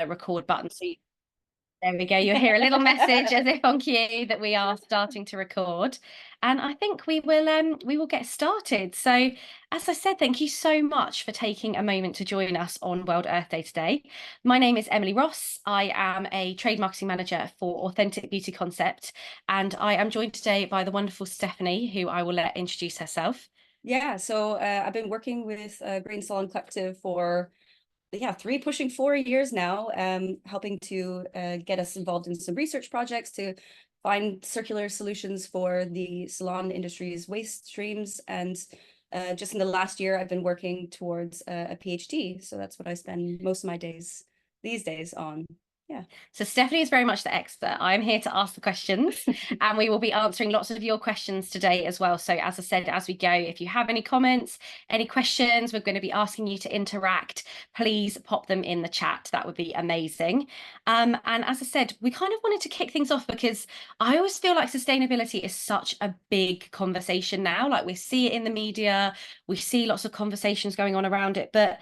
record button. So there we go. You'll hear a little message as if on cue that we are starting to record. And I think we will get started. So as I said, thank you so much for taking a moment to join us on World Earth Day today. My name is Emily Ross. I am a trade marketing manager for Authentic Beauty Concept, and I am joined today by the wonderful Stephanie, who I will let introduce herself. Yeah, so I've been working with Green Salon Collective for 3 pushing 4 years now, helping to get us involved in some research projects to find circular solutions for the salon industry's waste streams. And just in the last year, I've been working towards a PhD. So that's what I spend most of my days these days on. Yeah. So Stephanie is very much the expert. I'm here to ask the questions and we will be answering lots of your questions today as well. So as I said, as we go, if you have any comments, any questions, we're going to be asking you to interact. Please pop them in the chat. That would be amazing. And as I said, we kind of wanted to kick things off because I always feel like sustainability is such a big conversation now. Like we see it in the media, we see lots of conversations going on around it, but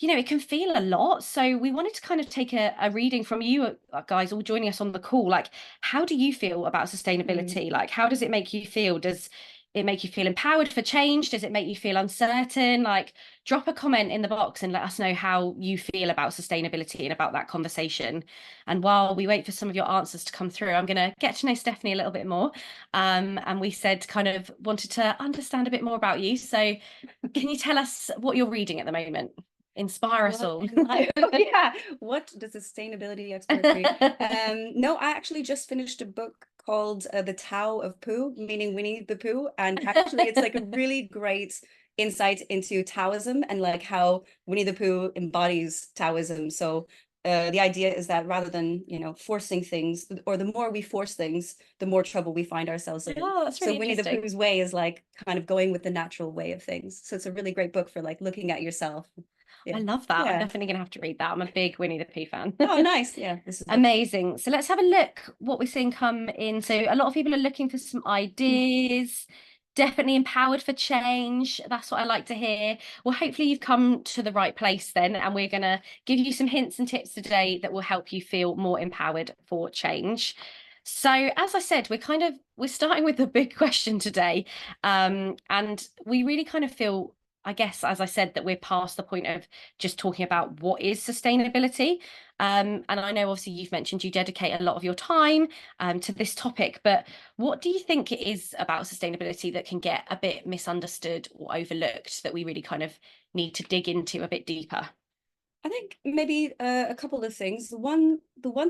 it can feel a lot. So we wanted to kind of take a reading from you guys all joining us on the call. Like, how do you feel about sustainability? Like, how does it make you feel? Does it make you feel empowered for change? Does it make you feel uncertain? Like, drop a comment in the box and let us know how you feel about sustainability and about that conversation. And while we wait for some of your answers to come through, I'm going to get to know Stephanie a little bit more. And we said kind of wanted to understand a bit more about you. So can you tell us what you're reading at the moment? Inspire us all. Yeah, what does sustainability expert read? No, I actually just finished a book called The Tao of Pooh, meaning Winnie the Pooh, and actually it's like a really great insight into Taoism and like how Winnie the Pooh embodies Taoism. So the idea is that rather than forcing things, or the more we force things, the more trouble we find ourselves in. Oh, that's really so Winnie the Pooh's way is like kind of going with the natural way of things. So it's a really great book for like looking at yourself. I love that. I'm definitely going to have to read that. I'm a big Winnie the Pooh fan. Oh, nice. Yeah, this is amazing. So let's have a look what we're seeing come in. So a lot of people are looking for some ideas, definitely empowered for change. That's what I like to hear. Well, hopefully you've come to the right place then, and we're going to give you some hints and tips today that will help you feel more empowered for change. So as I said, we're starting with the big question today. And we really kind of feel, I guess, as I said, that we're past the point of just talking about what is sustainability. And I know obviously you've mentioned you dedicate a lot of your time to this topic, but what do you think it is about sustainability that can get a bit misunderstood or overlooked that we really kind of need to dig into a bit deeper? I think maybe a couple of things. The one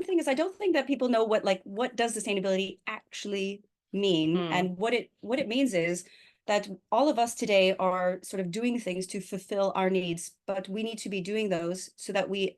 thing is I don't think that people know what does sustainability actually mean, and what it means is that all of us today are sort of doing things to fulfill our needs, but we need to be doing those so that we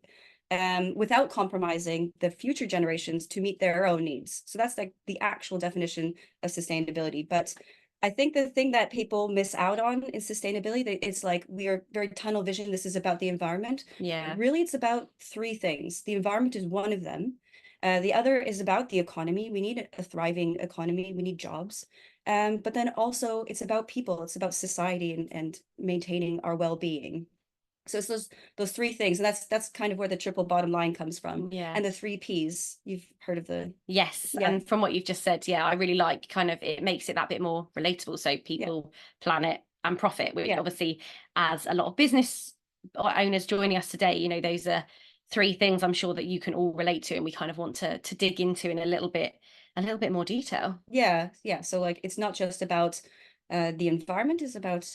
without compromising the future generations to meet their own needs. So that's like the actual definition of sustainability. But I think the thing that people miss out on in sustainability, it's like we are very tunnel vision. This is about the environment. Yeah. Really, it's about three things. The environment is one of them. The other is about the economy. We need a thriving economy. We need jobs. But then also it's about people. It's about society and maintaining our well-being. So it's those three things, and that's kind of where the triple bottom line comes from. Yeah. And the three Ps. You've heard of the Yes. Yeah. And from what you've just said, I really like kind of it makes it that bit more relatable. So people, planet, and profit, which obviously, as a lot of business owners joining us today, those are three things I'm sure that you can all relate to, and we kind of want to dig into in a little bit more detail. Yeah. So like it's not just about the environment, is about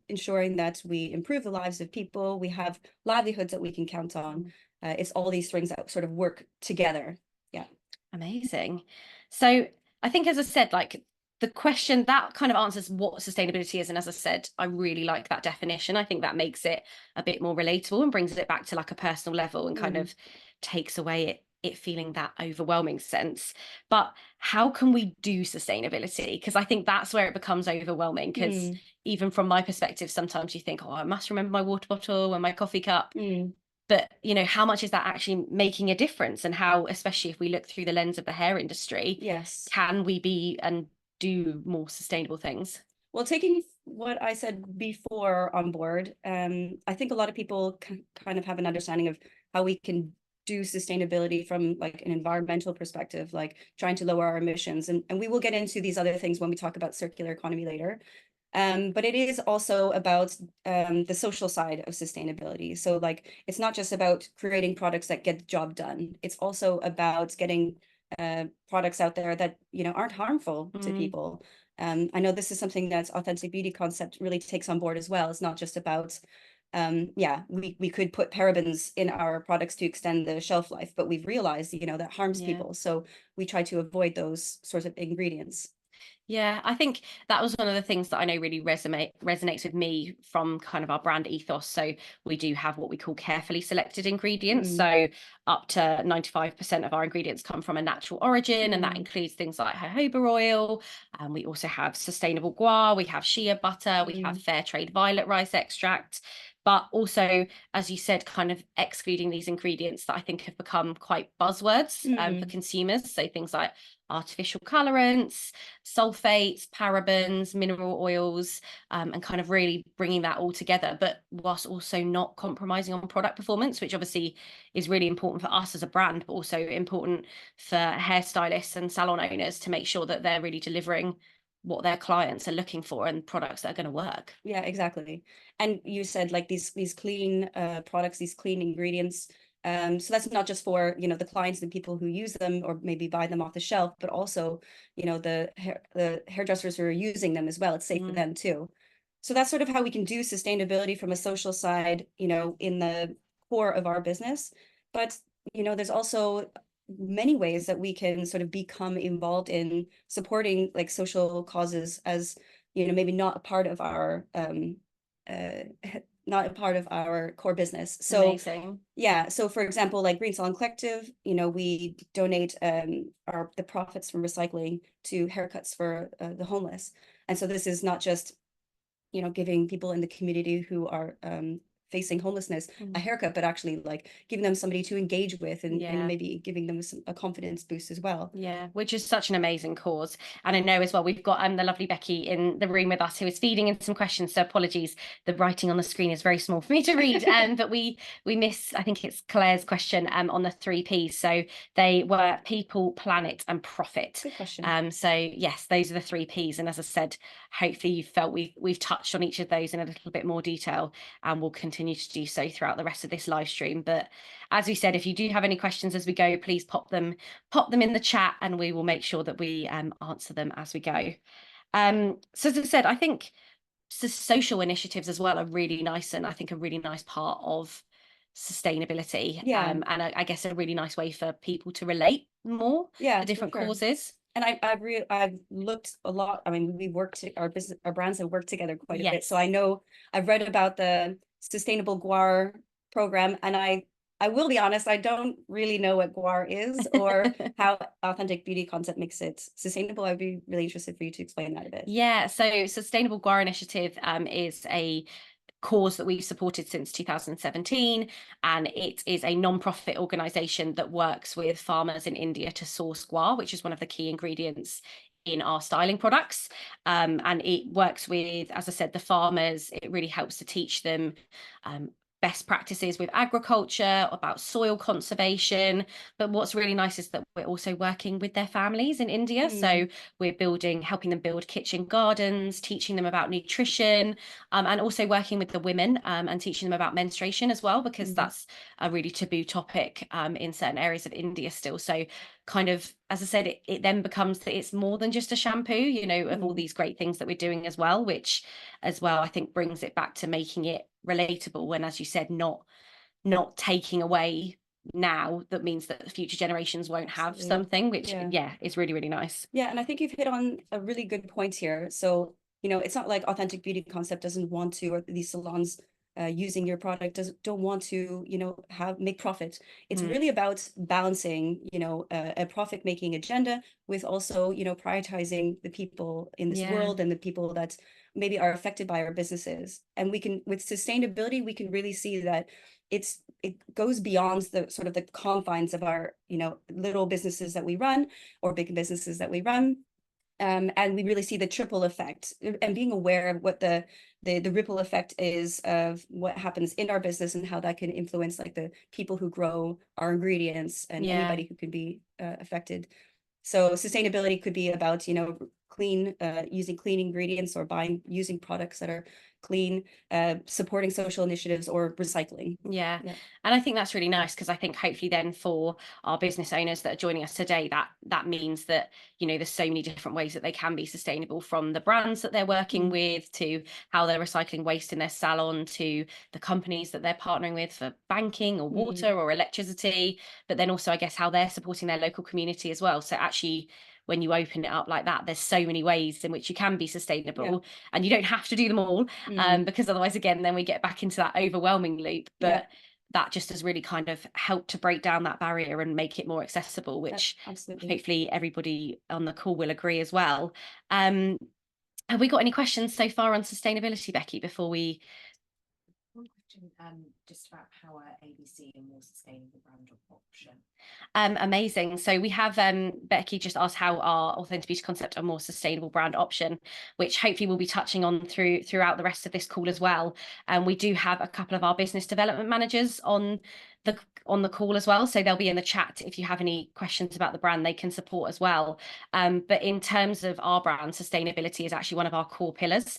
ensuring that we improve the lives of people, we have livelihoods that we can count on. It's all these things that sort of work together. Amazing. So I think, as I said, like the question that kind of answers what sustainability is, and as I said, I really like that definition. I think that makes it a bit more relatable and brings it back to like a personal level and kind of takes away it feeling that overwhelming sense. But how can we do sustainability? Because I think that's where it becomes overwhelming, because even from my perspective, sometimes you think, oh, I must remember my water bottle and my coffee cup. But how much is that actually making a difference, and how, especially if we look through the lens of the hair industry, can we be and do more sustainable things? Well, taking what I said before on board, I think a lot of people kind of have an understanding of how we can do sustainability from like an environmental perspective, like trying to lower our emissions. And we will get into these other things when we talk about circular economy later. But it is also about the social side of sustainability. So like, it's not just about creating products that get the job done. It's also about getting products out there that, you know, aren't harmful to people. I know this is something that Authentic Beauty Concept really takes on board as well. It's not just about, yeah, we could put parabens in our products to extend the shelf life, but we've realized, you know, that harms people. So we try to avoid those sorts of ingredients. Yeah, I think that was one of the things that I know really resonates with me from kind of our brand ethos. So we do have what we call carefully selected ingredients. So up to 95% of our ingredients come from a natural origin, and that includes things like jojoba oil. And we also have sustainable guar, we have shea butter, we have fair trade violet rice extract. But also, as you said, kind of excluding these ingredients that I think have become quite buzzwords for consumers. So things like artificial colorants, sulfates, parabens, mineral oils, and kind of really bringing that all together, but whilst also not compromising on product performance, which obviously is really important for us as a brand, but also important for hairstylists and salon owners to make sure that they're really delivering what their clients are looking for and products that are going to work. Yeah, exactly. And you said like these clean products, these clean ingredients. So that's not just for, you know, the clients and people who use them or maybe buy them off the shelf, but also, you know, the hairdressers who are using them as well. It's safe for them too. So that's sort of how we can do sustainability from a social side, you know, in the core of our business. But, you know, there's also many ways that we can sort of become involved in supporting like social causes as, you know, maybe not a part of our not a part of our core business. So amazing. Yeah, so for example, like Green Salon Collective, you know, we donate the profits from recycling to haircuts for the homeless. And so this is not just, you know, giving people in the community who are facing homelessness a haircut, but actually like giving them somebody to engage with and maybe giving them a confidence boost as well. Yeah, which is such an amazing cause. And I know as well, we've got the lovely Becky in the room with us who is feeding in some questions. So apologies, the writing on the screen is very small for me to read. But we miss, I think it's Claire's question on the 3 Ps. So they were people, planet, and profit. Good question. So yes, those are the 3 Ps. And as I said, hopefully you felt we've touched on each of those in a little bit more detail, and we'll continue to do so throughout the rest of this live stream. But as we said, if you do have any questions as we go, please pop them in the chat and we will make sure that we answer them as we go. So as I said, I think social initiatives as well are really nice, and I think a really nice part of sustainability. And I guess a really nice way for people to relate more to different causes. And I've looked a lot. I mean, our brands have worked together quite a bit. So I know I've read about the Sustainable Guar program, and I will be honest, I don't really know what guar is or how Authentic Beauty Concept makes it sustainable. I'd be really interested for you to explain that a bit. Yeah, so Sustainable Guar Initiative is a cause that we've supported since 2017, and it is a non-profit organisation that works with farmers in India to source guar, which is one of the key ingredients in our styling products. And it works with, as I said, the farmers. It really helps to teach them best practices with agriculture, about soil conservation. But what's really nice is that we're also working with their families in India. So we're helping them build kitchen gardens, teaching them about nutrition, and also working with the women and teaching them about menstruation as well, because that's a really taboo topic in certain areas of India still. So kind of, as I said, it then becomes that it's more than just a shampoo, you know, of all these great things that we're doing as well, which as well, I think brings it back to making it relatable, and as you said, not taking away now that means that the future generations won't have something, which is really, really nice. Yeah, and I think you've hit on a really good point here. So, you know, it's not like Authentic Beauty Concept doesn't want to, or these salons using your product don't want to, you know, make profit. It's really about balancing, you know, a profit making agenda with also, you know, prioritizing the people in this world and the people that maybe are affected by our businesses. And we can, with sustainability, we can really see that it goes beyond the sort of the confines of our, you know, little businesses that we run or big businesses that we run. And we really see the triple effect, and being aware of what the the ripple effect is of what happens in our business and how that can influence like the people who grow our ingredients and anybody who could be affected. So sustainability could be about, you know, using clean ingredients or using products that are clean, supporting social initiatives or recycling. Yeah. And I think that's really nice, because I think hopefully then for our business owners that are joining us today, that means that, you know, there's so many different ways that they can be sustainable, from the brands that they're working with, to how they're recycling waste in their salon, to the companies that they're partnering with for banking or water or electricity, but then also I guess how they're supporting their local community as well. So actually, when you open it up like that, there's so many ways in which you can be sustainable, and you don't have to do them all, because otherwise, again, then we get back into that overwhelming loop. But that just has really kind of helped to break down that barrier and make it more accessible, which hopefully everybody on the call will agree as well. Have we got any questions so far on sustainability, Becky, before we... One question, just about how ABC a more sustainable brand option. Amazing. So we have Becky just asked how our authentic beauty concept a more sustainable brand option, which hopefully we'll be touching on throughout the rest of this call as well. And we do have a couple of our business development managers on the call as well, so they'll be in the chat. If you have any questions about the brand, they can support as well. But in terms of our brand, sustainability is actually one of our core pillars.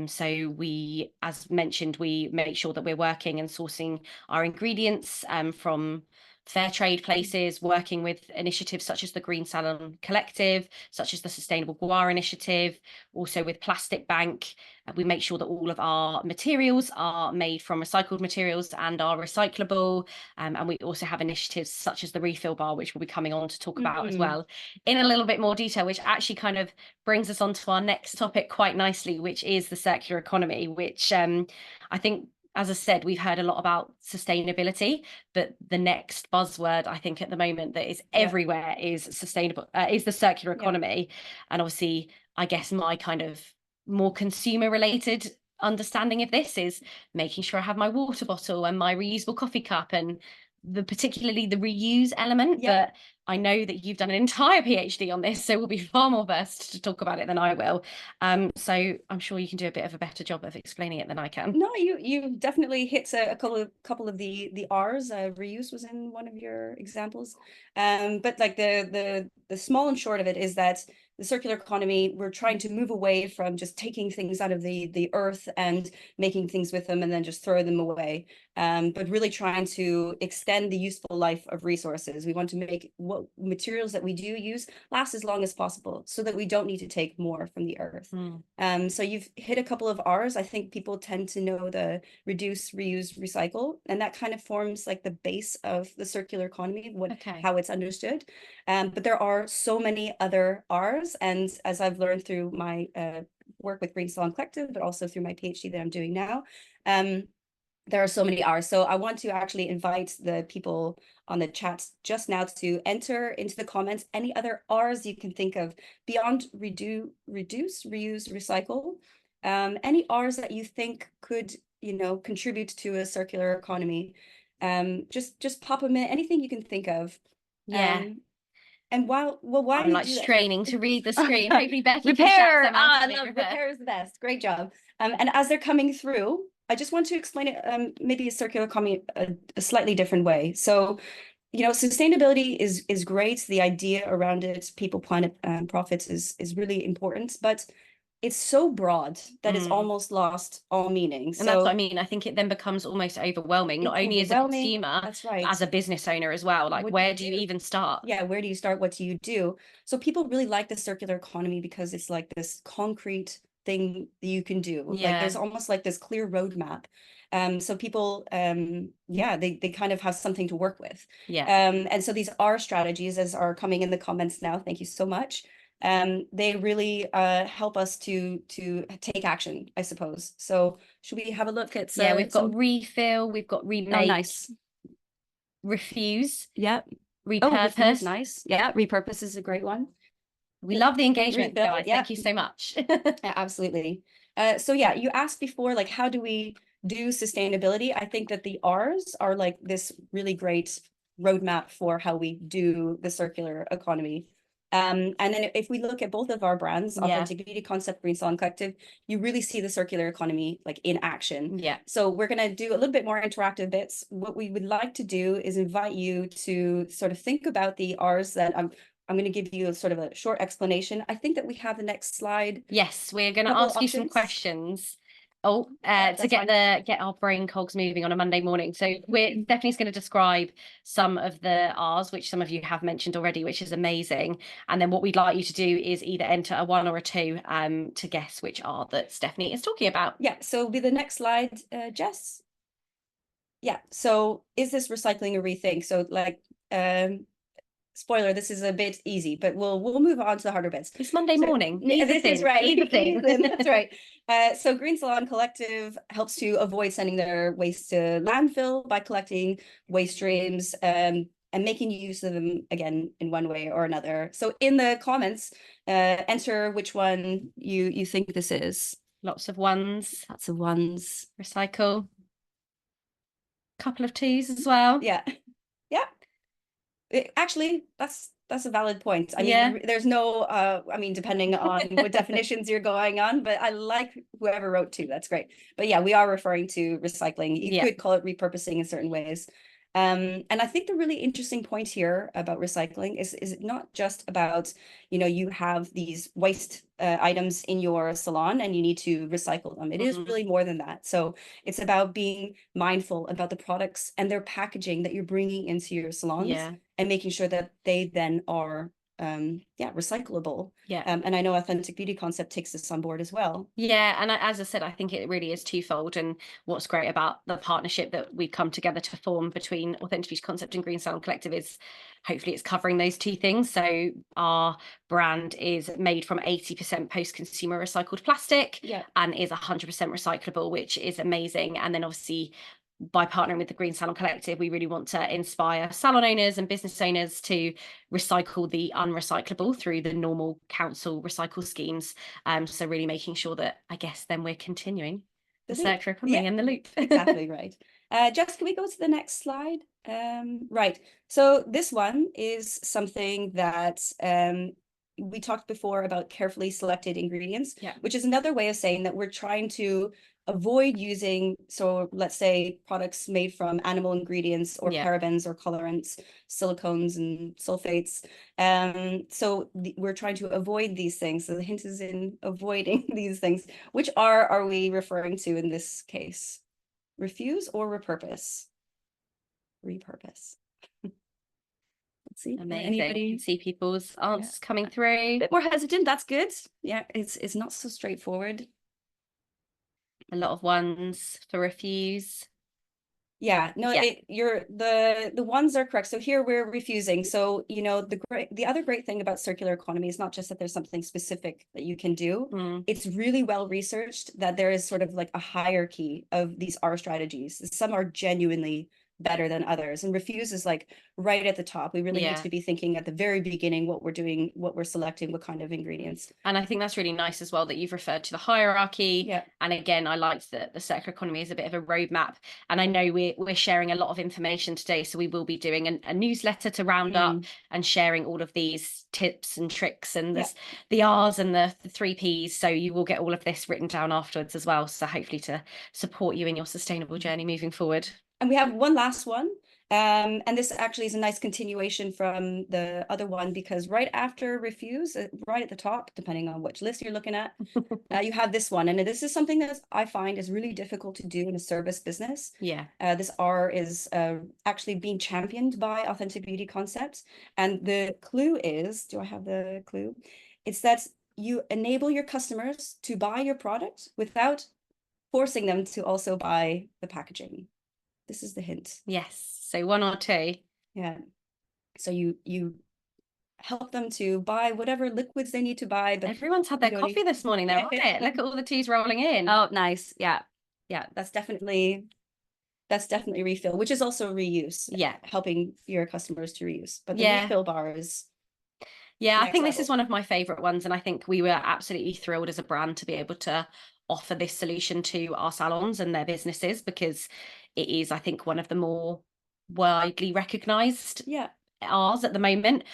So we, as mentioned, we make sure that we're working and sourcing our ingredients from fair trade places, working with initiatives such as the Green Salon Collective, such as the Sustainable Guar Initiative, also with Plastic Bank. We make sure that all of our materials are made from recycled materials and are recyclable. And we also have initiatives such as the Refill Bar, which we'll be coming on to talk about as well in a little bit more detail, which actually kind of brings us on to our next topic quite nicely, which is the circular economy, which I think, as I said, we've heard a lot about sustainability, but the next buzzword I think at the moment that is everywhere is is the circular economy. And obviously, I guess my kind of more consumer related understanding of this is making sure I have my water bottle and my reusable coffee cup, and particularly the reuse element. But I know that you've done an entire PhD on this, so we'll be far more versed to talk about it than I will. So I'm sure you can do a bit of a better job of explaining it than I can. No, you definitely hit a couple of the R's. Reuse was in one of your examples. But like the small and short of it is that the circular economy, we're trying to move away from just taking things out of the earth and making things with them and then just throw them away. But really trying to extend the useful life of resources. We want to make what materials that we do use last as long as possible, so that we don't need to take more from the earth. So you've hit a couple of R's. I think people tend to know the reduce, reuse, recycle, and that kind of forms like the base of the circular economy, how it's understood. But there are so many other R's, and as I've learned through my work with Green Salon Collective, but also through my PhD that I'm doing now, there are so many R's. So I want to actually invite the people on the chat just now to enter into the comments any other R's you can think of beyond reduce, reuse, recycle. Any R's that you think could, you know, contribute to a circular economy. Just pop them in, anything you can think of. And why I'm like straining to read the screen. Hopefully Becky can shout them out. Repair is the best. Great job. And as they're coming through, I just want to explain it maybe a circular economy a slightly different way. So, you know, sustainability is great. The idea around it, people, planet, profits is really important, but it's so broad that it's almost lost all meaning. And that's what I mean. I think it then becomes almost overwhelming, not only as a consumer, that's right, as a business owner as well. Like, where do you even start? Yeah, where do you start? What do you do? So people really like the circular economy because it's like this concrete thing that you can do. Like there's almost like this clear roadmap. So people, they kind of have something to work with. And so these are strategies, as are coming in the comments now. Thank you so much. They really help us to take action, I suppose. So should we have a look at we've got refill, we've got remake, nice. Refuse, repurpose. Repurpose. Nice. Repurpose is a great one. We love the engagement, guys. Thank you so much. Absolutely. So you asked before, like, how do we do sustainability? I think that the R's are like this really great roadmap for how we do the circular economy. And then if we look at both of our brands, Yeah. Authentic Beauty Concept, Green Salon Collective, you really see the circular economy like in action. Yeah. So we're going to do a little bit more interactive bits. What we would like to do is invite you to sort of think about the R's that I'm going to give you a sort of a short explanation. I think that we have the next slide. Yes, we're going to Couple ask you some options. questions. to that's get our brain cogs moving on a Monday morning. So we're definitely going to describe some of the R's, which some of you have mentioned already, which is amazing. And then what we'd like you to do is either enter a 1 or a 2 to guess which R that Stephanie is talking about. Yeah, so it'll be the next slide, Jess. Yeah, so is this recycling a rethink? So like, spoiler, this is a bit easy, but we'll move on to the harder bits. It's Monday morning. This is right. Ease in. That's right. So Green Salon Collective helps to avoid sending their waste to landfill by collecting waste streams and making use of them again in one way or another. So in the comments, enter which one you think this is. Lots of 1s. Lots of 1s. Recycle. Couple of 2s as well. Yeah. Yeah. Actually, that's a valid point. I Yeah. mean, there's no, I mean, depending on what definitions you're going on, but I like whoever wrote 2. That's great. But yeah, we are referring to recycling. You could call it repurposing in certain ways. And I think the really interesting point here about recycling is it not just about, you have these waste items in your salon and you need to recycle them. It is really more than that. So it's about being mindful about the products and their packaging that you're bringing into your salons and making sure that they then are recyclable. And I know Authentic Beauty Concept takes this on board as well. And as I said, I think it really is twofold, and what's great about the partnership that we've come together to form between Authentic Beauty Concept and Green Salon Collective is hopefully it's covering those 2 things. So our brand is made from 80% post-consumer recycled plastic and is 100% recyclable, which is amazing. And then obviously by partnering with the Green Salon Collective, we really want to inspire salon owners and business owners to recycle the unrecyclable through the normal council recycle schemes. So really making sure that, I guess, then we're continuing the circular economy and the loop. Exactly right. Jess, can we go to the next slide? Right. So this one is something that we talked before about carefully selected ingredients, which is another way of saying that we're trying to avoid using, so let's say products made from animal ingredients or parabens or colorants, silicones and sulfates. So we're trying to avoid these things. So the hint is in avoiding these things. Which are we referring to in this case? Refuse or repurpose? Repurpose. Let's see. Amazing. Anybody see people's answers coming through? A bit more hesitant. That's good. Yeah, it's not so straightforward. A lot of 1s for refuse. Yeah, no, the 1s are correct. So here we're refusing. So, the other great thing about circular economy is not just that there's something specific that you can do. It's really well researched that there is sort of like a hierarchy of these R strategies. Some are genuinely better than others, and refuse is like right at the top. We really need to be thinking at the very beginning what we're doing, what we're selecting, what kind of ingredients. And I think that's really nice as well that you've referred to the hierarchy. And again, I liked that the circular economy is a bit of a roadmap, and I know we're sharing a lot of information today, so we will be doing a newsletter to round up and sharing all of these tips and tricks and the R's and the 3 P's, so you will get all of this written down afterwards as well, so hopefully to support you in your sustainable journey moving forward. And we have one last one. And this actually is a nice continuation from the other one, because right after refuse, right at the top, depending on which list you're looking at, you have this one. And this is something that I find is really difficult to do in a service business. This R is actually being championed by Authentic Beauty Concepts. And the clue is, do I have the clue? It's that you enable your customers to buy your product without forcing them to also buy the packaging. This is the hint. Yes. So 1 or 2. Yeah. So you help them to buy whatever liquids they need to buy. But everyone's had their coffee this morning, though. Look at all the teas rolling in. Oh, nice. Yeah. Yeah. That's definitely refill, which is also reuse. Yeah. Helping your customers to reuse. But the refill bar is I think this is one of my favorite ones. And I think we were absolutely thrilled as a brand to be able to offer this solution to our salons and their businesses, because it is, I think, one of the more widely recognized ours at the moment.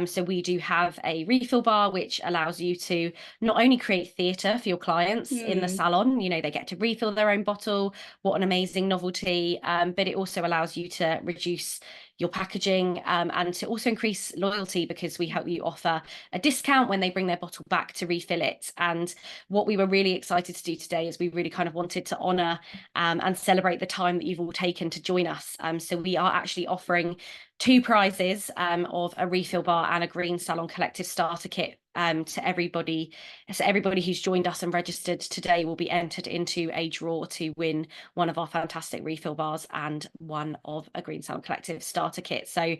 So we do have a refill bar, which allows you to not only create theatre for your clients in the salon, you know, they get to refill their own bottle. What an amazing novelty. But it also allows you to reduce your packaging and to also increase loyalty, because we help you offer a discount when they bring their bottle back to refill it. And what we were really excited to do today is we really kind of wanted to honour and celebrate the time that you've all taken to join us. So we are actually offering 2 prizes of a refill bar and a Green Salon Collective starter kit to everybody. So everybody who's joined us and registered today will be entered into a draw to win one of our fantastic refill bars and one of a Green Salon Collective starter kit. So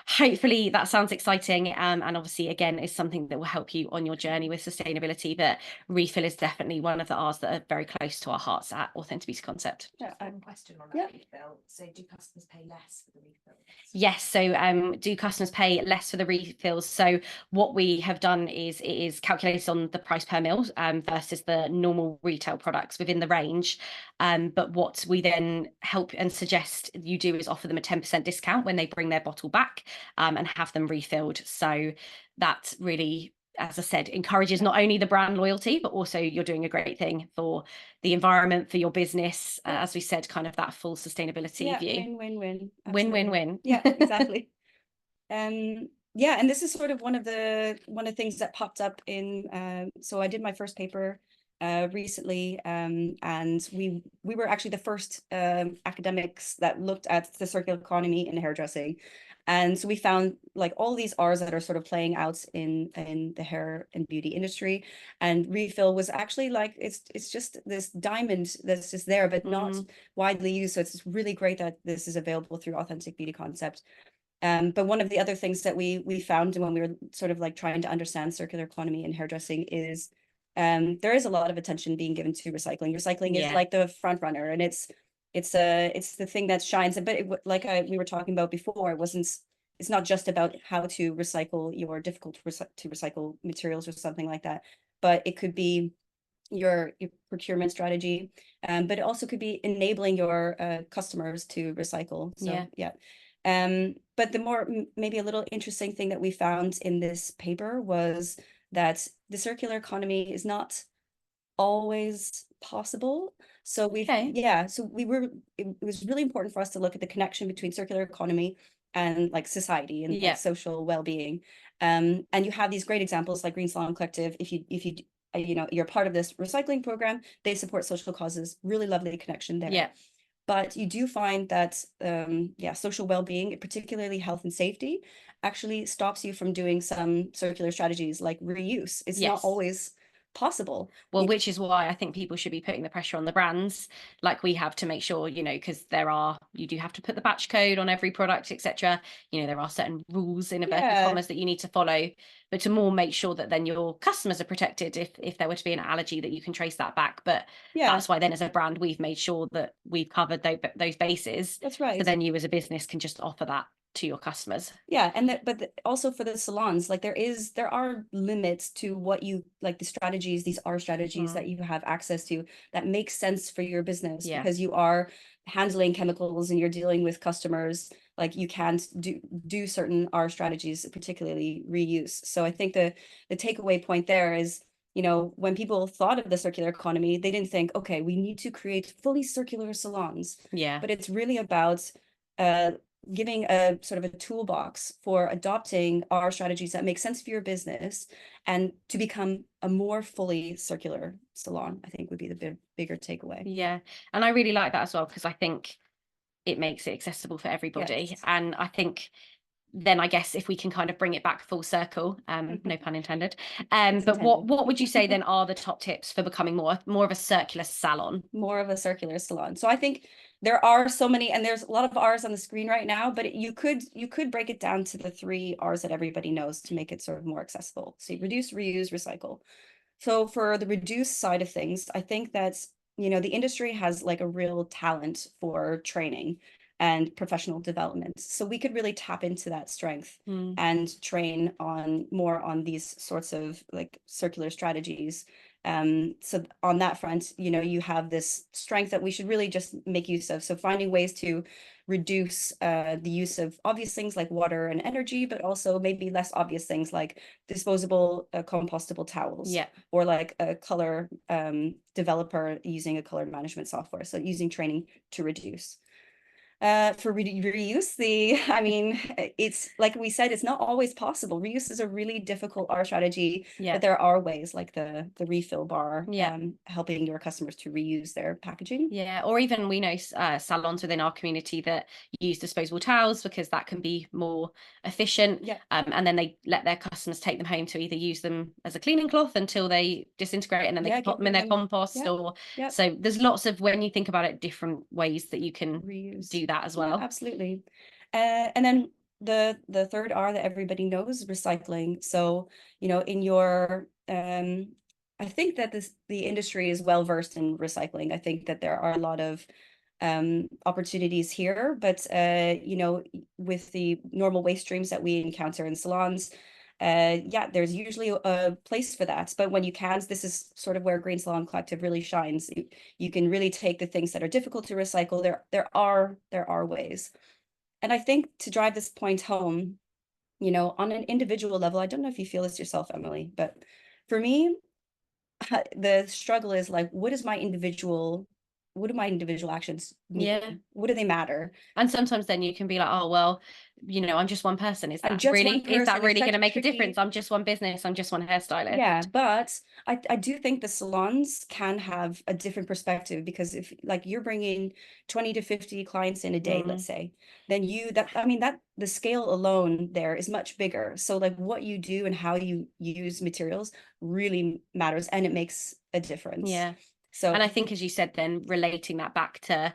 hopefully that sounds exciting, and obviously again is something that will help you on your journey with sustainability. But refill is definitely one of the R's that are very close to our hearts at Authentic Beauty Concept. Just one question on that refill. So do customers pay less for the refill? Yes. So do customers pay less for the refills? So what we have done is it is calculated on the price per mil versus the normal retail products within the range. But what we then help and suggest you do is offer them a 10% discount when they bring their bottle back and have them refilled. So that really, as I said, encourages not only the brand loyalty, but also you're doing a great thing for the environment, for your business. As we said, kind of that full sustainability view. Win-win-win. Win-win-win. Yeah, exactly. Yeah, and this is sort of one of the things that popped up in. So I did my first paper recently, and we were actually the first academics that looked at the circular economy in hairdressing. And so we found like all these R's that are sort of playing out in the hair and beauty industry. And refill was actually like, it's just this diamond that's just there, but not widely used. So it's really great that this is available through Authentic Beauty Concept. But one of the other things that we found when we were sort of like trying to understand circular economy in hairdressing is there is a lot of attention being given to recycling. Recycling is like the front runner, and it's the thing that shines. But we were talking about before, it's not just about how to recycle your difficult to recycle materials or something like that, but it could be your procurement strategy, but it also could be enabling your customers to recycle. So but the more maybe a little interesting thing that we found in this paper was that the circular economy is not always possible. So it was really important for us to look at the connection between circular economy and like society and like, social well-being. And you have these great examples like Green Salon Collective. If you you're part of this recycling program, they support social causes, really lovely connection there. But you do find that social well-being, particularly health and safety, actually stops you from doing some circular strategies like reuse. It's not always possible. Well, which is why I think people should be putting the pressure on the brands like we have to make sure, you know, because you do have to put the batch code on every product, etc. You know, there are certain rules in inverted commas that you need to follow, but to more make sure that then your customers are protected if there were to be an allergy, that you can trace that back. But that's why then as a brand, we've made sure that we've covered those bases. That's right. So then you as a business can just offer that to your customers. Also for the salons, like there are limits to what you like, the strategies, these are strategies that you have access to that make sense for your business, because you are handling chemicals and you're dealing with customers. Like you can't do certain R strategies, particularly reuse. So I think the takeaway point there is, you know, when people thought of the circular economy, they didn't think, okay, we need to create fully circular salons. But it's really about giving a sort of a toolbox for adopting our strategies that make sense for your business and to become a more fully circular salon, I think would be the bigger takeaway. Yeah. And I really like that as well, because I think it makes it accessible for everybody. And I think then I guess if we can kind of bring it back full circle, no pun intended. But what would you say then are the top tips for becoming more of a circular salon? More of a circular salon. So I think there are so many, and there's a lot of R's on the screen right now, but you could break it down to the 3 R's that everybody knows to make it sort of more accessible. So you reduce, reuse, recycle. So for the reduce side of things, I think that's, you know, the industry has like a real talent for training and professional development. So we could really tap into that strength and train more on these sorts of like circular strategies. So on that front, you know, you have this strength that we should really just make use of. So finding ways to reduce the use of obvious things like water and energy, but also maybe less obvious things like disposable compostable towels, Yeah. or like a color developer using a color management software. So using training to reduce. For reuse, I mean, it's like we said, it's not always possible. Reuse is a really difficult art strategy, Yeah. but there are ways like the refill bar, Yeah. helping your customers to reuse their packaging. Yeah, or even we know salons within our community that use disposable towels because that can be more efficient. Yeah. And then they let their customers take them home to either use them as a cleaning cloth until they disintegrate, and then they put them in their compost. Or so there's lots of, when you think about it, different ways that you can reuse, do that as well. Yeah, absolutely. And then the third R that everybody knows, recycling. So, you know, in your I think that the industry is well versed in recycling. I think that there are a lot of opportunities here, but you know, with the normal waste streams that we encounter in salons, yeah, there's usually a place for that. But when you can, this is sort of where Green Salon Collective really shines. You can really take the things that are difficult to recycle. There are ways. And I think to drive this point home, you know, on an individual level, I don't know if you feel this yourself, Emily, but for me, the struggle is like, what do my individual actions mean? Yeah. What do they matter? And sometimes then you can be like, oh, well, you know, I'm just one person. Is that really going to make a difference? I'm just one business. I'm just one hairstylist. Yeah, but I do think the salons can have a different perspective, because if like you're bringing 20 to 50 clients in a day, let's say, then that the scale alone there is much bigger. So like what you do and how you use materials really matters, and it makes a difference. Yeah. So, and I think, as you said, then relating that back to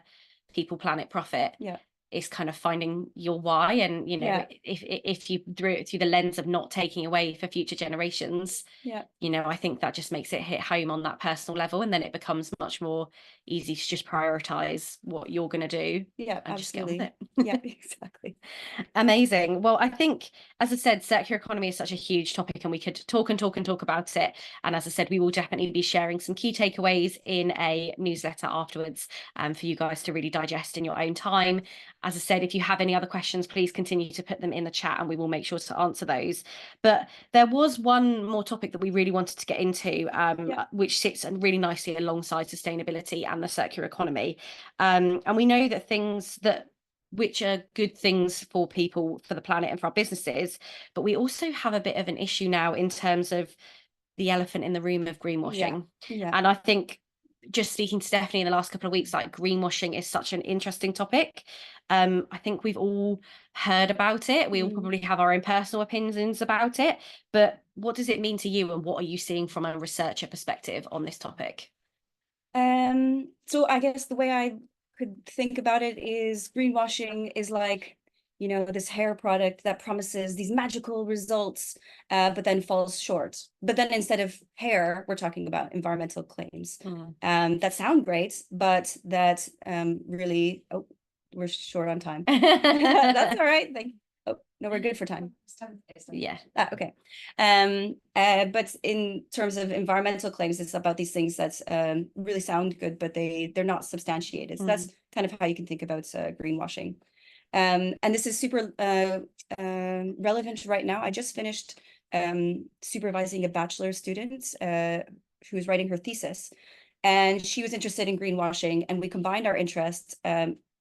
people, planet, profit, yeah, is kind of finding your why. And, you know, if you through the lens of not taking away for future generations, you know, I think that just makes it hit home on that personal level, and then it becomes much more easy to just prioritize what you're going to do. Yeah, and absolutely. Just get on with Yeah, exactly. Amazing. Well, I think, as I said, circular economy is such a huge topic, and we could talk and talk and talk about it. And as I said, we will definitely be sharing some key takeaways in a newsletter afterwards, for you guys to really digest in your own time. As I said, if you have any other questions, please continue to put them in the chat and we will make sure to answer those. But there was one more topic that we really wanted to get into, which sits really nicely alongside sustainability and the circular economy. And we know that things which are good things for people, for the planet, and for our businesses, but we also have a bit of an issue now in terms of the elephant in the room of greenwashing. And I think, just speaking to Stephanie in the last couple of weeks, like, greenwashing is such an interesting topic. I think we've all heard about it. We all probably have our own personal opinions about it, but what does it mean to you, and what are you seeing from a researcher perspective on this topic? So I guess the way I could think about it is greenwashing is like, you know, this hair product that promises these magical results, but then falls short. But then instead of hair, we're talking about environmental claims that sound great, but that really, oh, we're short on time. That's all right. Oh, no, we're good for time. Yeah. Okay. But in terms of environmental claims, it's about these things that really sound good, but they're not substantiated. So that's kind of how you can think about greenwashing. And this is super relevant right now. I just finished supervising a bachelor student who was writing her thesis, and she was interested in greenwashing, and we combined our interests.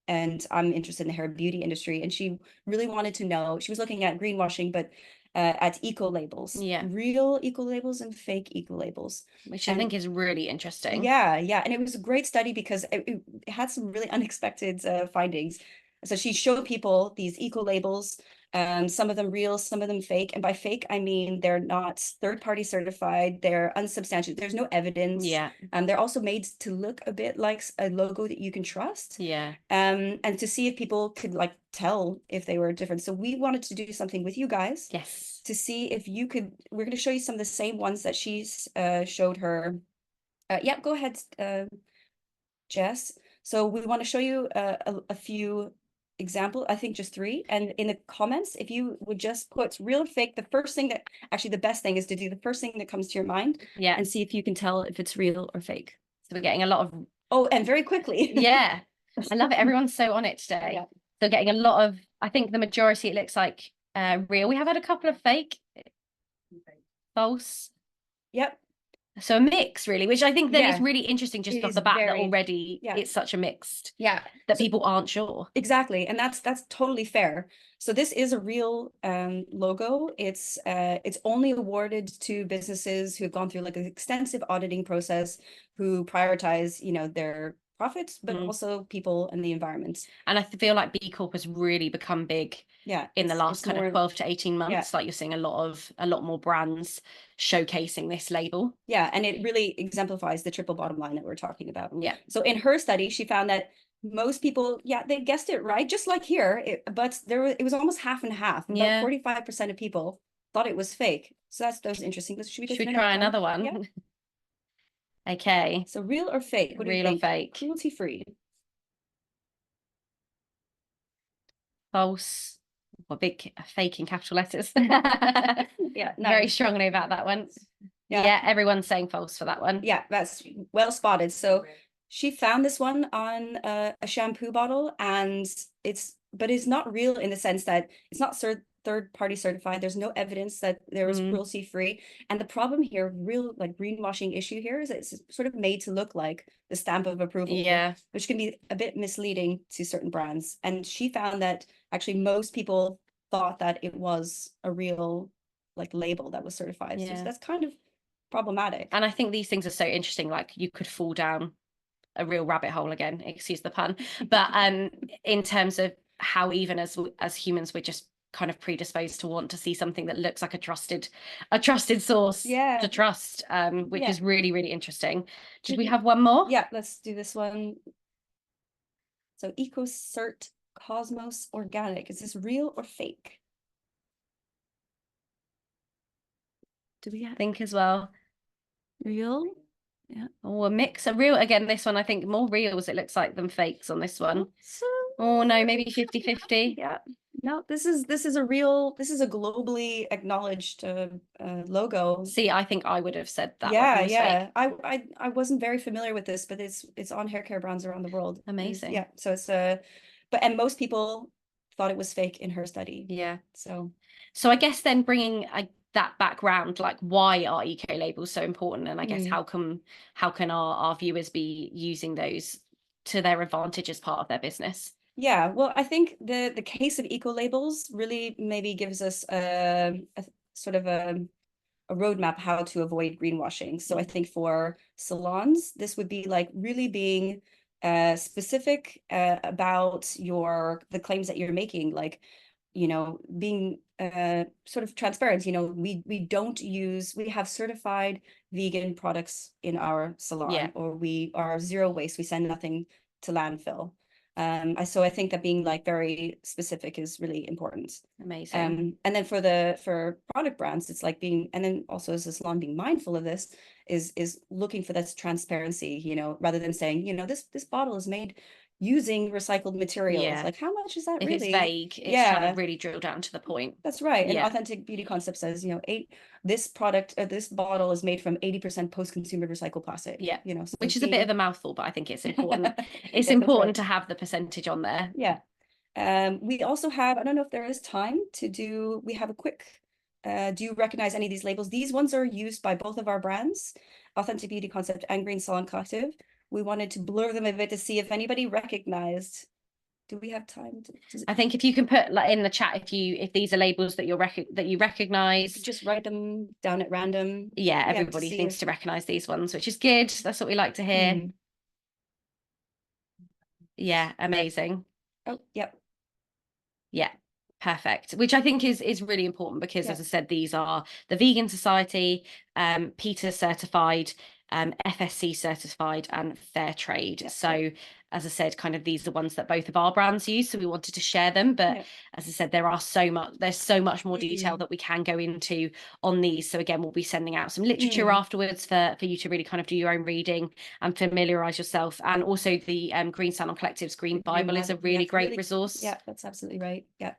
And I'm interested in the hair beauty industry, and she really wanted to know. She was looking at greenwashing, but at eco labels, real eco labels and fake eco labels, which I think is really interesting. Yeah, and it was a great study because it had some really unexpected findings. So she showed people these eco labels, some of them real, some of them fake. And by fake, I mean they're not third-party certified, they're unsubstantiated, there's no evidence. They're also made to look a bit like a logo that you can trust. And to see if people could like tell if they were different. So we wanted to do something with you guys. To see if you could, we're going to show you some of the same ones that she's showed her. Go ahead, Jess. So we want to show you a few example, I think just 3. And in the comments, if you would just put real or fake, the first thing that actually the best thing is to do the first thing that comes to your mind. Yeah. And see if you can tell if it's real or fake. So we're getting a lot of, oh, and very quickly. Yeah, I love it. Everyone's so on it today. Yeah. So getting a lot of, I think the majority, it looks like real. We have had a couple of fake, false. Yep. So a mix really, which I think then is Yeah. really interesting just It off is the bat that very- already yeah. it's such a mixed Yeah. that So- people aren't sure. Exactly. And that's totally fair. So this is a real logo. It's only awarded to businesses who have gone through like an extensive auditing process, who prioritize, you know, their profits, but also people and the environment. And I feel like B Corp has really become big Yeah, in the last it's kind more- of 12 to 18 months. Yeah. Like you're seeing a lot more brands showcasing this label. Yeah, and it really exemplifies the triple bottom line that we're talking about. Yeah. So in her study, she found that most people, yeah, they guessed it right, just like here, but it was almost half and half. Yeah. About 45% of people thought it was fake. So that was interesting. Should we go Should to we the try next another one? Yeah. Okay. So real or fake? What do you Real or think? fake? Cruelty free. False. Or big fake in capital letters. Yeah, Very nice. strongly about that one. Yeah. Yeah, everyone's saying false for that one. Yeah, that's well spotted. So she found this one on a shampoo bottle, and it's not real in the sense that it's not third party certified. There's no evidence that there was cruelty free. And the problem here, real like greenwashing issue here, is it's sort of made to look like the stamp of approval. Yeah. Which can be a bit misleading to certain brands. And she found that actually most people thought that it was a real like label that was certified. Yeah. So that's kind of problematic. And I think these things are so interesting, like you could fall down a real rabbit hole again, excuse the pun, but in terms of how even as humans we're just kind of predisposed to want to see something that looks like a trusted source to trust, which is really, really interesting. Did we have one more? Yeah, let's do this one. So EcoCert Cosmos Organic, is this real or fake? Do we think as well? Real? Yeah. Oh, a mix. A real, again, this one, I think more reals it looks like than fakes on this one. So, oh no, maybe 50-50. Yeah. No, this is a globally acknowledged logo. See, I think I would have said that. Yeah, one was yeah. fake. I wasn't very familiar with this, but it's on hair care brands around the world. Amazing. Yeah. So it's and most people thought it was fake in her study. Yeah. So I guess then bringing that background, like why are eco labels so important, and I guess how can our viewers be using those to their advantage as part of their business? Yeah, well, I think the case of eco labels really maybe gives us a sort of a roadmap how to avoid greenwashing. So I think for salons, this would be like really being specific about the claims that you're making, like, you know, being sort of transparent. You know, we have certified vegan products in our salon, or we are zero waste, we send nothing to landfill. So I think that being like very specific is really important. Amazing. And then for product brands, it's like and then also as a salon being mindful of this is looking for this transparency, you know, rather than saying, you know, this bottle is made using recycled materials. Yeah. Like, how much is that if really? It's vague, it's trying to really drill down to the point. That's right. And Yeah. Authentic Beauty Concept says, you know, this product, this bottle is made from 80% post-consumer recycled plastic. Yeah. You know, so which is a bit of a mouthful, but I think it's important. It's Yeah, important to have the percentage on there. Yeah. We also have, I don't know if there is time to do, we have a quick, do you recognize any of these labels? These ones are used by both of our brands, Authentic Beauty Concept and Green Salon Collective. We wanted to blur them a bit to see if anybody recognized. Do we have time to I think if you can put like in the chat if these are labels that you recognize, just write them down at random. Yeah, everybody seems to recognize these ones, which is good. That's what we like to hear. Yeah, amazing. Oh, yep. Yeah, perfect. Which I think is really important because, as I said, these are the Vegan Society, PETA certified, FSC certified and fair trade. So as I said, kind of these are ones that both of our brands use, so we wanted to share them. But as I said, there's so much more detail that we can go into on these. So again, we'll be sending out some literature afterwards for you to really kind of do your own reading and familiarize yourself. And also the Green Salon Collective's Green Bible is a really great resource. Yeah, that's absolutely right. Yeah.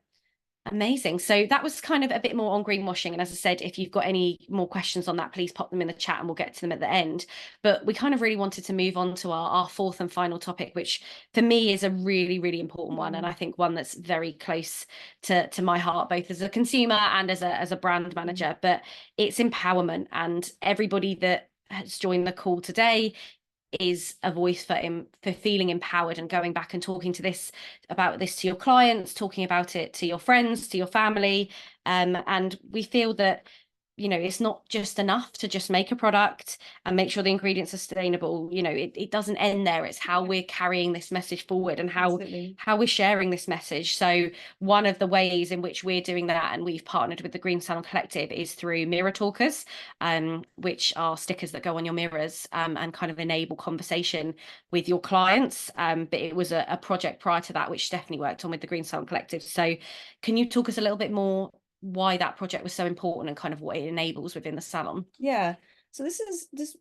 Amazing. So that was kind of a bit more on greenwashing. And as I said, if you've got any more questions on that, please pop them in the chat and we'll get to them at the end. But we kind of really wanted to move on to our fourth and final topic, which for me is a really, really important one. And I think one that's very close to my heart, both as a consumer and as a brand manager. But it's empowerment. And everybody that has joined the call today is a voice for feeling empowered and going back and talking about this to your clients, talking about it to your friends, to your family. And we feel that, you know, it's not just enough to just make a product and make sure the ingredients are sustainable. You know, it doesn't end there. It's how we're carrying this message forward and how we're sharing this message. So one of the ways in which we're doing that, and we've partnered with the Green Salon Collective, is through mirror talkers, which are stickers that go on your mirrors and kind of enable conversation with your clients. But it was a project prior to that, which Stephanie worked on with the Green Salon Collective. So can you talk us a little bit more why that project was so important and kind of what it enables within the salon? Yeah. So this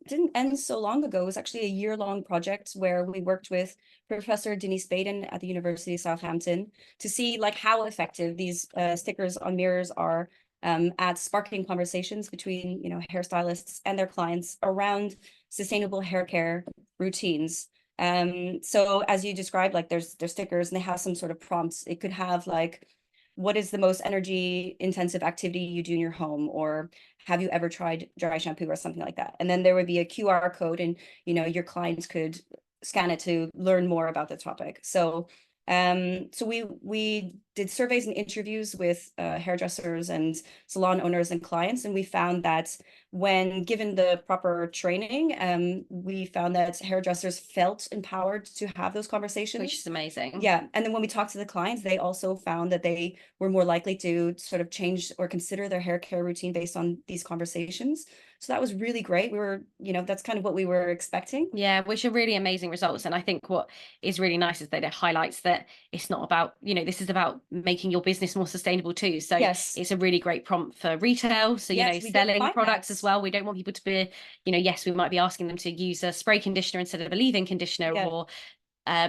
didn't end so long ago. It was actually a year-long project where we worked with Professor Denise Baden at the University of Southampton to see like how effective these stickers on mirrors are at sparking conversations between, you know, hairstylists and their clients around sustainable hair care routines. So as you described, like there's stickers and they have some sort of prompts. It could have like, what is the most energy intensive activity you do in your home, or have you ever tried dry shampoo, or something like that. And then there would be a QR code and, you know, your clients could scan it to learn more about the topic. So we did surveys and interviews with hairdressers and salon owners and clients, and we found that when given the proper training, we found that hairdressers felt empowered to have those conversations, which is amazing. Yeah, and then when we talked to the clients, they also found that they were more likely to sort of change or consider their hair care routine based on these conversations. So that was really great. We were, you know, that's kind of what we were expecting. Yeah, which are really amazing results. And I think what is really nice is that it highlights that it's not about, you know, this is about making your business more sustainable too. So it's a really great prompt for retail. So, you know, selling products as well. We don't want people to be, you know, yes, we might be asking them to use a spray conditioner instead of a leave-in conditioner, or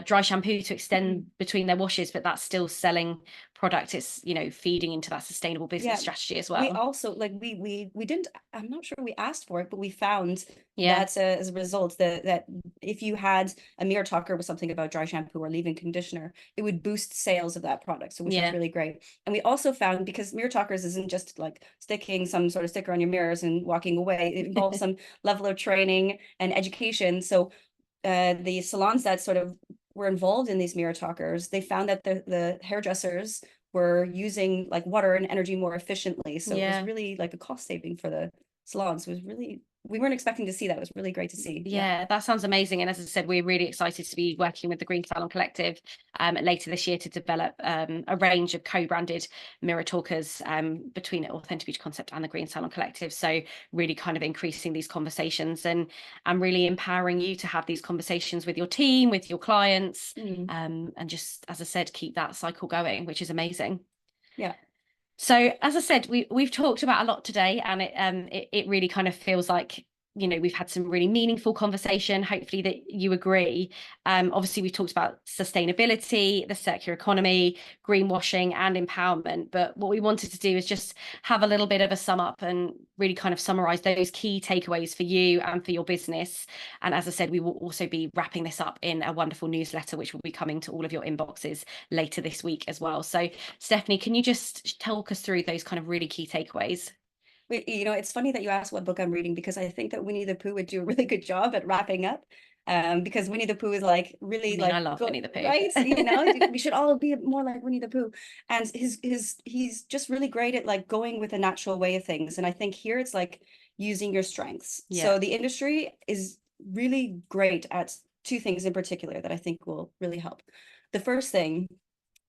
dry shampoo to extend between their washes, but that's still selling product. It's, you know, feeding into that sustainable business strategy as well. We also like we didn't, I'm not sure we asked for it, but we found that as a result that if you had a mirror talker with something about dry shampoo or leave-in conditioner, it would boost sales of that product, so which is really great. And we also found, because mirror talkers isn't just like sticking some sort of sticker on your mirrors and walking away, it involves some level of training and education. So the salons that sort of were involved in these mirror talkers, they found that the hairdressers were using like water and energy more efficiently. So it was really like a cost saving for the salons. It was really, we weren't expecting to see that. It was really great to see. Yeah, that sounds amazing. And as I said, we're really excited to be working with the Green Salon Collective later this year to develop a range of co-branded mirror talkers between Authentic Beauty Concept and the Green Salon Collective. So really kind of increasing these conversations and really empowering you to have these conversations with your team, with your clients, and just, as I said, keep that cycle going, which is amazing. Yeah. So as I said, we've talked about a lot today, and it really kind of feels like, you know, we've had some really meaningful conversation. Hopefully that you agree. Obviously, we've talked about sustainability, the circular economy, greenwashing, and empowerment. But what we wanted to do is just have a little bit of a sum up and really kind of summarize those key takeaways for you and for your business. And as I said, we will also be wrapping this up in a wonderful newsletter, which will be coming to all of your inboxes later this week as well. So Stephanie, can you just talk us through those kind of really key takeaways? You know, it's funny that you asked what book I'm reading, because I think that Winnie the Pooh would do a really good job at wrapping up. Because Winnie the Pooh is like really I love Winnie the Pooh, right? You know, we should all be more like Winnie the Pooh. And he's just really great at like going with a natural way of things. And I think here it's like using your strengths. So the industry is really great at two things in particular that I think will really help. The first thing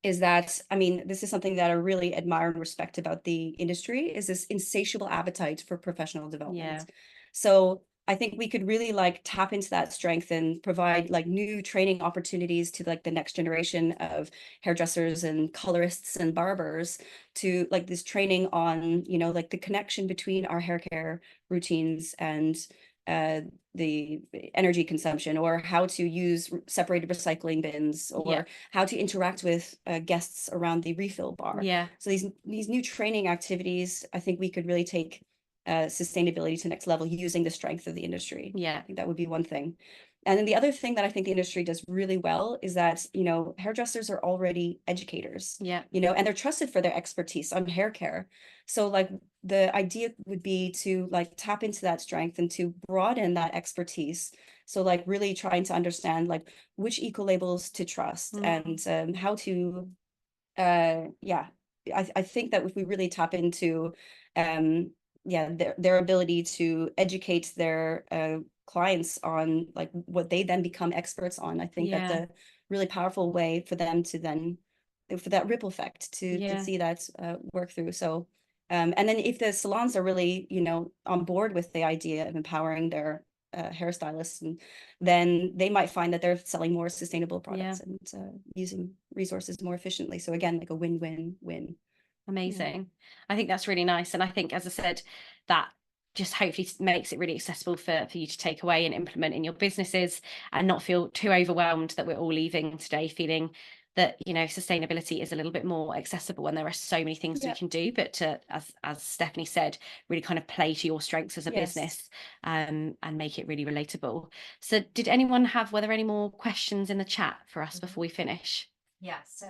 is that, I mean, this is something that I really admire and respect about the industry, is this insatiable appetite for professional development. So I think we could really like tap into that strength and provide like new training opportunities to like the next generation of hairdressers and colorists and barbers, to like this training on, you know, like the connection between our hair care routines and the energy consumption, or how to use separated recycling bins, or how to interact with guests around the refill bar. So these new training activities, I think we could really take sustainability to the next level using the strength of the industry. I think that would be one thing. And then the other thing that I think the industry does really well is that, you know, hairdressers are already educators, you know, and they're trusted for their expertise on hair care. So like the idea would be to like tap into that strength and to broaden that expertise. So like really trying to understand like which eco labels to trust, and how to, I think that if we really tap into, their ability to educate their clients on like what they then become experts on, I think that's a really powerful way for them to then, for that ripple effect to see that work through. So and then if the salons are really, you know, on board with the idea of empowering their hairstylists, and then they might find that they're selling more sustainable products and using resources more efficiently. So again, like a win-win-win. Amazing. I think that's really nice. And I think, as I said, that just hopefully makes it really accessible for you to take away and implement in your businesses, and not feel too overwhelmed that we're all leaving today feeling that, you know, sustainability is a little bit more accessible and there are so many things we can do, but to, as Stephanie said, really kind of play to your strengths as a business, and make it really relatable. So did anyone were there any more questions in the chat for us before we finish? Yeah, so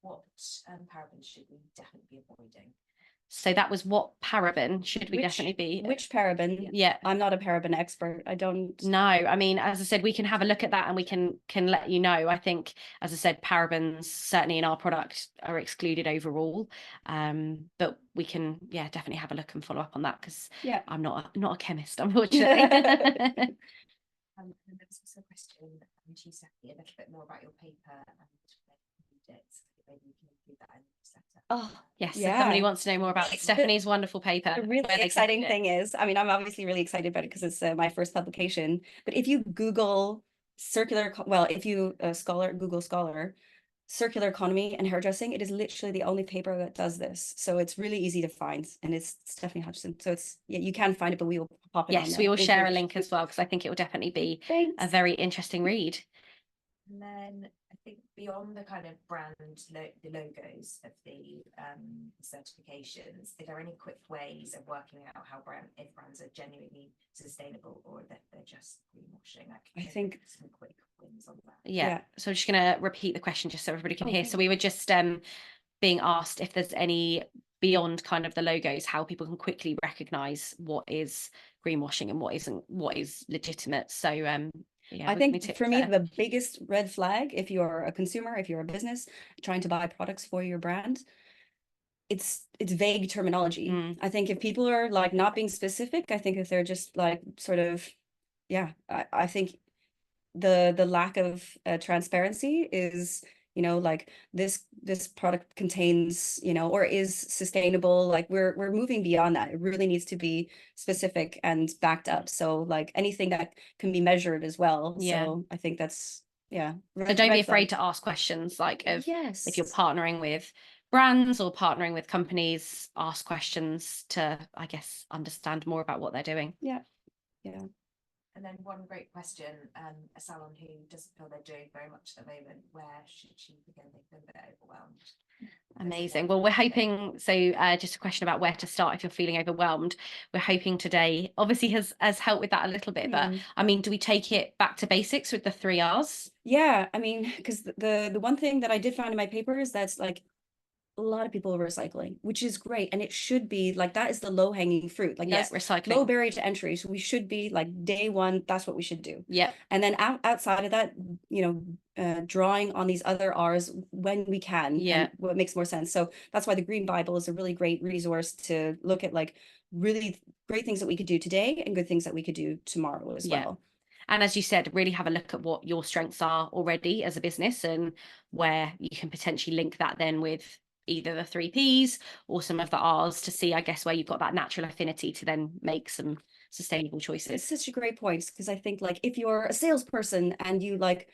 what parabens should we definitely be avoiding? So that was what paraben should we definitely be? Which paraben? I'm not a paraben expert. I don't know. I mean, as I said, we can have a look at that and we can let you know. I think, as I said, parabens certainly in our product are excluded overall, but we can definitely have a look and follow up on that, because I'm not a chemist, unfortunately. And there was also a question to Stephanie, a little bit more about your paper and it. Maybe you can include that in the newsletter. Oh, yes. If somebody wants to know more about Stephanie's wonderful paper. The really exciting thing is, I mean, I'm obviously really excited about it because it's my first publication, but if you Google if you Google Scholar, circular economy and hairdressing, it is literally the only paper that does this. So it's really easy to find, and it's Stephanie Hutchinson. So it's, you can find it, but we will pop it on. Yes, we will share a link as well, because I think it will definitely be a very interesting read. And then I think beyond the kind of brand, the logos of the certifications, are there any quick ways of working out if brands are genuinely sustainable or that they're just greenwashing? I think some quick wins on that. So I'm just going to repeat the question just so everybody can hear. So we were just being asked if there's any, beyond kind of the logos, how people can quickly recognize what is greenwashing and what isn't, what is legitimate. So I think for me, the biggest red flag, if you're a consumer, if you're a business trying to buy products for your brand, it's vague terminology. I think if people are like not being specific, I think if they're just like sort of, I think the lack of transparency is, you know, like this product contains, you know, or is sustainable. Like we're moving beyond that. It really needs to be specific and backed up. So like anything that can be measured as well. So I think that's So don't be afraid to ask questions, like if you're partnering with brands or partnering with companies, ask questions to, I guess, understand more about what they're doing. And then one great question, a salon who doesn't feel they're doing very much at the moment, where should she begin? They've been a bit overwhelmed. Amazing. Well, we're hoping, so just a question about where to start if you're feeling overwhelmed. We're hoping today obviously has helped with that a little bit, but I mean, do we take it back to basics with the 3 R's? Yeah, I mean, because the one thing that I did find in my paper is that's like a lot of people are recycling, which is great, and it should be like that is the low-hanging fruit. Like that's recycling, low barrier to entry. So we should be like day one, that's what we should do. And then outside of that, you know, drawing on these other R's when we can, and what makes more sense. So that's why the Green Bible is a really great resource to look at like really great things that we could do today and good things that we could do tomorrow as well. And as you said, really have a look at what your strengths are already as a business and where you can potentially link that then with either the 3Ps or some of the Rs to see, I guess, where you've got that natural affinity to then make some sustainable choices. It's such a great point, because I think like if you're a salesperson and you like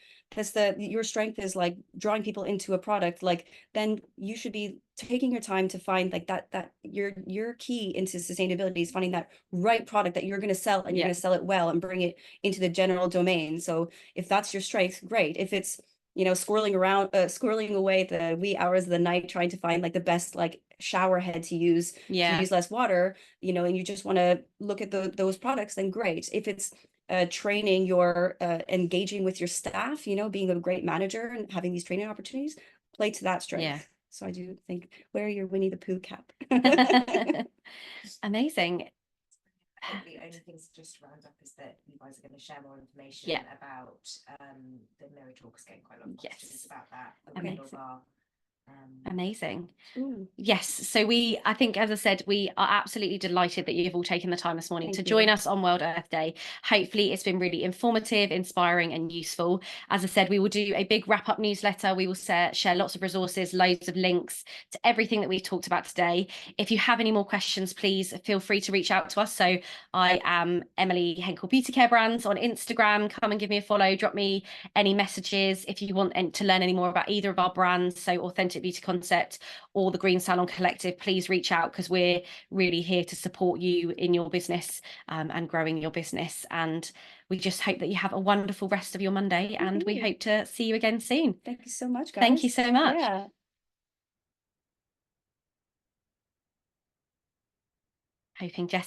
your strength is like drawing people into a product, like then you should be taking your time to find like that your key into sustainability is finding that right product that you're going to sell, and you're going to sell it well and bring it into the general domain. So if that's your strength, great. If it's, you know, squirreling away the wee hours of the night trying to find like the best like shower head to use less water, you know, and you just want to look at those products, then great. If it's training your engaging with your staff, you know, being a great manager and having these training opportunities, play to that strength. So I do think, wear your Winnie the Pooh cap. Amazing. The only things just to round up is that you guys are going to share more information about the Mirror Talks, getting quite a lot of questions about that. Amazing. Yes, so I think, as I said, we are absolutely delighted that you've all taken the time this morning to join us on World Earth Day. Hopefully it's been really informative, inspiring and useful. As I said, we will do a big wrap-up newsletter. We will share lots of resources, loads of links to everything that we've talked about today. If you have any more questions, please feel free to reach out to us. So I am Emily Henkel Beauty Care Brands on Instagram. Come and give me a follow, drop me any messages if you want to learn any more about either of our brands, so Authentic Beauty Concept or the Green Salon Collective. Please reach out, because we're really here to support you in your business and growing your business. And we just hope that you have a wonderful rest of your Monday, and we hope to see you again soon. Thank you so much, guys. Thank you so much. Hoping Jess